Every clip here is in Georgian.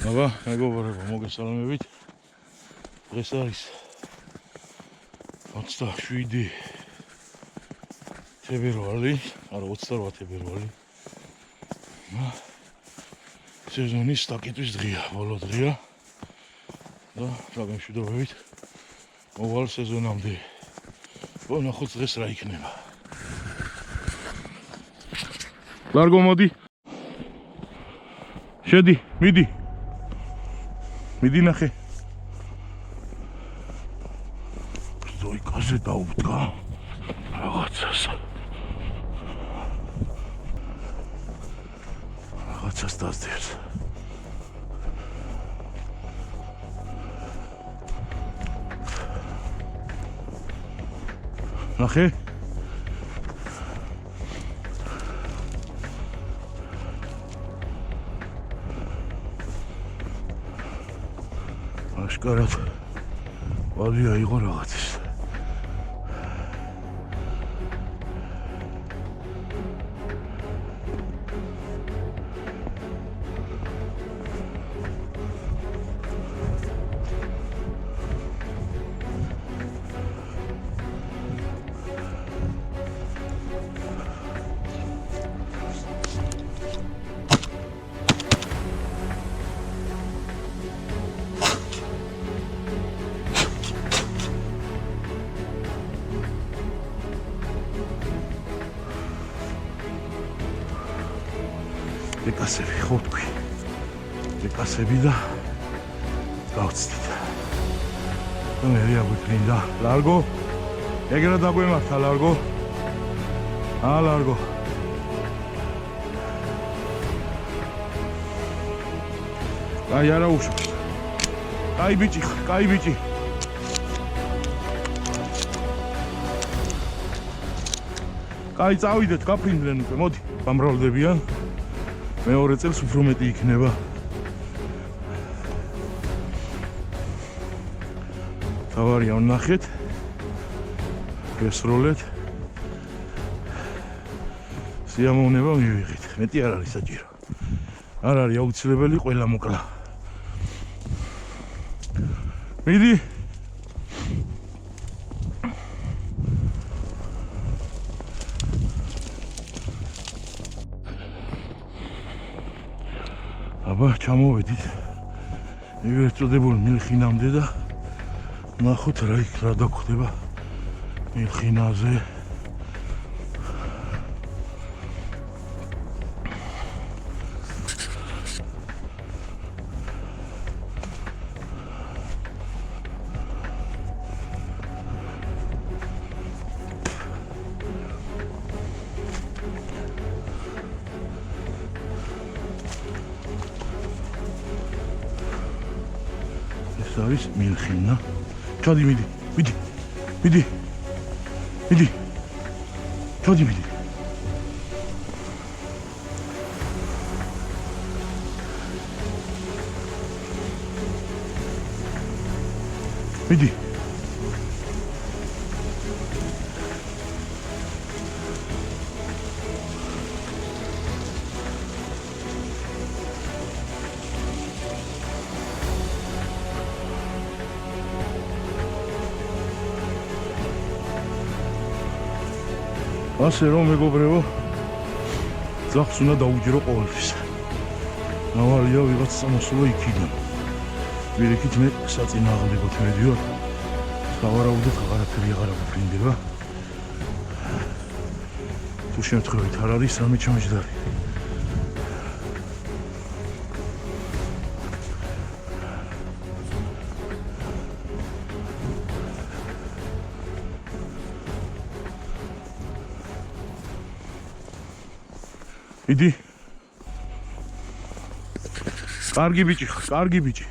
აბა, მეგობრებო, მოგესალმებით. დღეს არის 27 თებერვალი, არა 28 თებერვალი. სეზონის დაკითხვის დღეა, ბოლო დღეა. და გამშვიდობებით მოვალ სეზონამდე. ნახოთ დღეს რა იქნება. ლარგო მოდი. შედი, მიდი. მიდი ნახე. ზოიკაზე დაუდგა რაღაცას. რაღაცას დასდევს. ნახე. აშკარად ვალი აიღო რაღაცის. ეკასები ხო თქვი. ეკასები და გავცდით. და მე ვიაგვიქნიდა. ლარგო. ეგრე დაგვემართა ლარგო. ლარგო. აი არა უშავს. კაი ბიჭი, კაი ბიჭი. კაი წავიდეთ, გაფრინდნენ უკვე. მოდი, გამრავლდებიან. მეორე წელს უფრო მეტი იქნება. თავარია ვნახეთ. ვესროლეთ. სიამოვნება მივიღეთ. მეტი არ არის საჭირო. არ არის აუცილებელი ყველა მოკლა. მიდი. აბა, ჩამოვედით. ივერწოდებულ მილხინამდე და ნახოთ რა დაგხვდება მილხინაზე. არის მილხინა. ჩადი მიდი, მიდი. მიდი. მიდი. ჩადი მიდი. მიდი. ასე რომ მეგობრებო, ძაღლს უნდა დაუჯერო ყოველთვის. ნავალია ვიღაც სამოსულო იქიდან. ვირიქით მე საწინააღმდეგოდ მედიოდი. სავარაუდოდ აღარაფერი აღარ გაფრინდება. თუ შემთხვევით არ არის რამე ჩამჯდარი. იდი. კარგი ბიჭი, კარგი ბიჭი.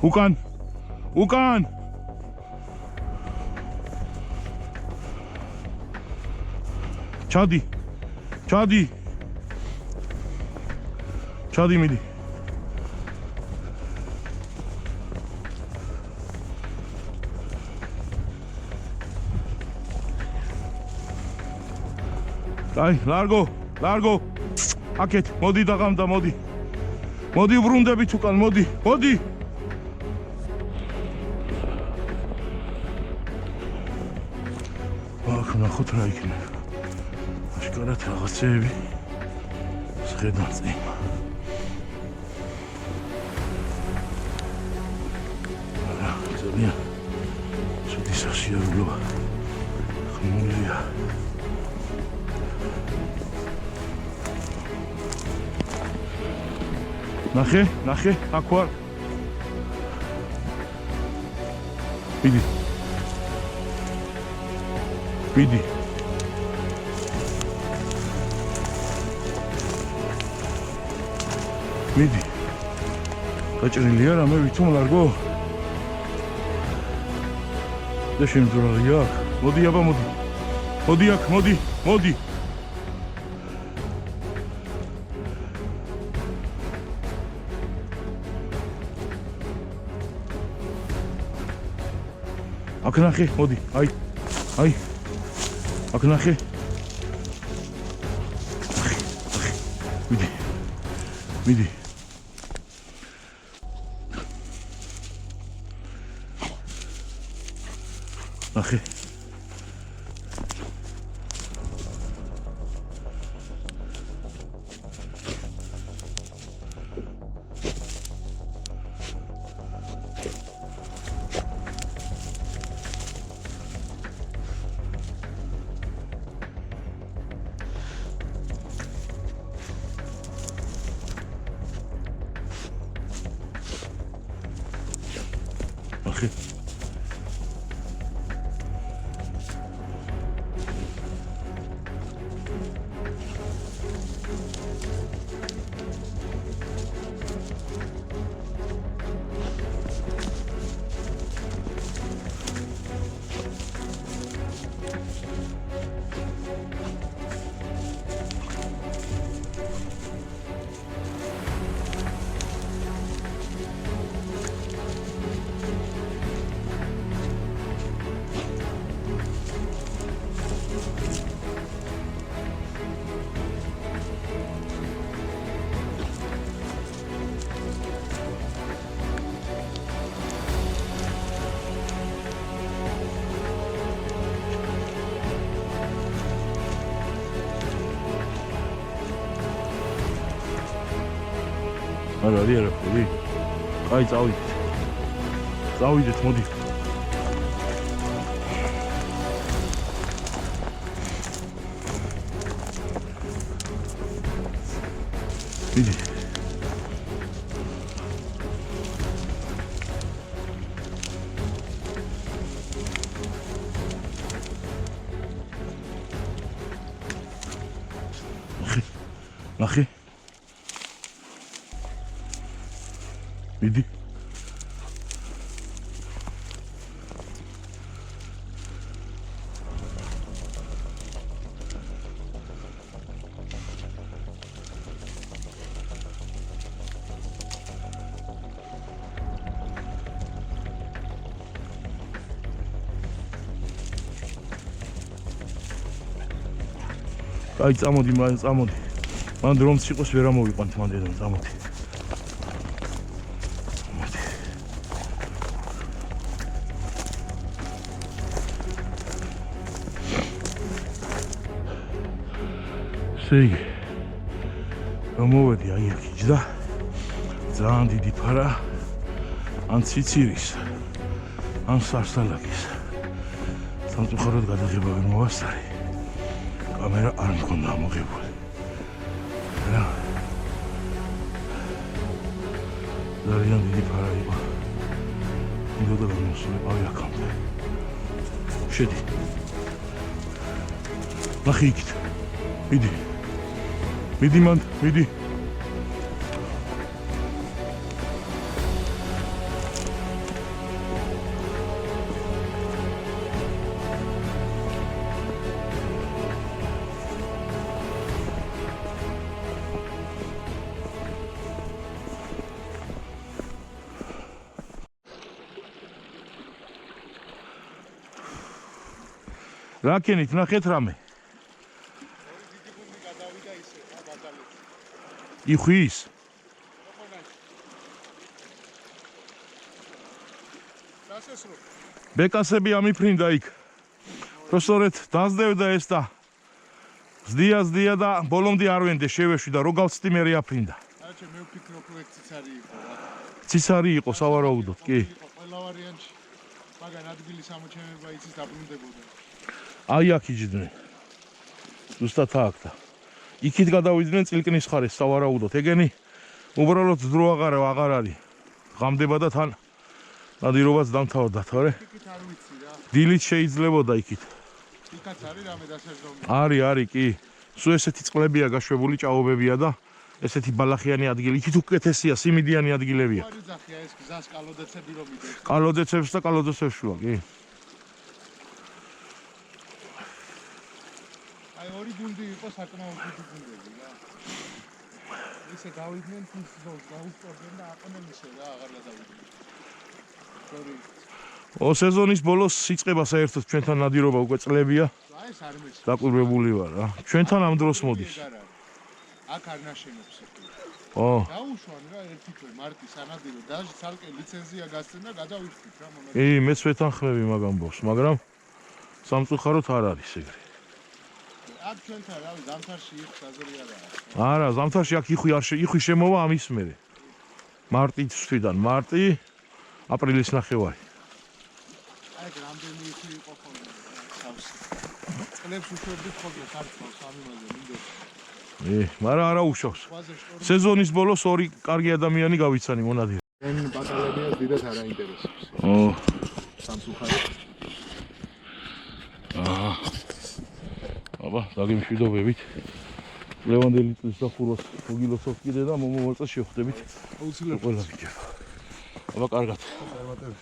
უკან. უკან. ჩადი. ჩადი. ჩადი მიდი. აი, ლარგო. აკეთ, მოდი დაღამდა, მოდი. მოდი ვრუნდებით უკან, მოდი. აქ ნახოთ რა იქნება. აშკარად რაღაცეები შეხედან წინ. ძალიან ცუდი სასიარულოა. ხმულია. ნახე, აქ ვარ. მიდი. გაჭრილია რამე ვითომ ლარგო? და შემძვრალია აქ. მოდი აბა, მოდი აქ, მოდი. აქ ნახე, მოდი, აი, აქ ნახე. მიდი. ნახე. არა ფული. აი წავიდეთ, მოდი. მიდი. ნახე. მიდი. აი წამოდი. მან რომს იყოს ვერ ამოვიყვანთ მან დედამ, წამოდი. შეიგი. მომოვედი აი აქ იჯდა. ძალიან დიდი ფარა. ან ციცირის, ან სარსალაკის. სამწუხაროდ გადაღება ვერ მოვასწარე. კამერა არ მქონდა ამოღებული. რა. ძალიან დიდი ფარა იყო. მინდოდა გამოსულიყავი აქამდე. შედი. ნახე იქით. მიდი მან, მიდი. რა ქენით, ნახეთ რამე. იხვის? ბეკასები ამიფრინდა იქ. პროფესორეთ დაძდევდა ეს და ზდია და ბოლომდე არ ვენდე შევეშვი და რო გავცდი მე რეაფრინდა. აჩე მე ვფიქრობ რომ ციცარი იყო. ციცარი იყო სავარაუდოდ, კი. ყველა ვარიანტი მაგან ადგილის ამოჩენება იცის დაბრუნდებოდა. აი აქ იჯდნენ. ზუსტად აქ და იქით გადავიდნენ წილკნის ხარეს სავარაუდოდ. ეგენი უბრალოდ დრო აღარ არის. ღამდება და თან ნადირობაც დამთავრდა, თორე იქით არ ვიცი რა. დილით შეიძლებოდა იქით. იქაც არის რამე დასაჯდომი. არის, კი. სულ ესეთი წყლებია გაშვებული, ჭაობებია და ესეთი ბალახიანი ადგილი. იქით უკეთესია, სიმიდიანი ადგილებია. არ იძახია ეს გზას კალოდეცები რომ იდეს. კალოდეცებს და კალოდეცებს შუა, კი. აი ორი გუნდი იყო საკმაოდ დიდი გუნდები რა. ისე გავიდნენ თის ზოლს, გაუსწორდნენ და აყნენ ისე რა, აღარ გადავიდნენ. სეზონის ბოლოს იწყება საერთოდ ჩვენთან ნადირობა უკვე წლებია. აი ეს არ მეც. დაკვირვებული ვარ რა. ჩვენთან ამ დროს მოდის. აქ არ ნაშენობს ეს. დაუშვან რა ერთი თვე მარტის ანადირო დაჟე ცალკე ლიცენზია გასცენ და გადავიხდით რა მონადირე. კი, მეც ვეთანხმები მაგ ამბავს, მაგრამ სამწუხაროდ არ არის ეგრე. აქ ჩვენთან რავი ზამთარში იქ საზრია რა. არა, ზამთარში აქ იხვი შემოვა ამის მერე. მარტის თვიდან მარტი აპრილის ნახევარი. აი რამდენი იქი იყო ხოლმე სავსე. წლებს უშვებდით ხოლმე ქართულს სამი მაზე მინდო. მაგრამ არა უშავს. სეზონის ბოლოს ორი კარგი ადამიანი გავიცანი მონადირე.ენ ბატალიონს დიდად არ აინტერესებს. სამწუხაროდ. აბა, დაგემშვიდობებით. ლევანდელი წლის სახურვას მოგილოცავთ კიდე და მომავალ წელს შევხვდებით. აუცილებლად. ყველა ვიჯერ. აბა, კარგად. წარმატებები.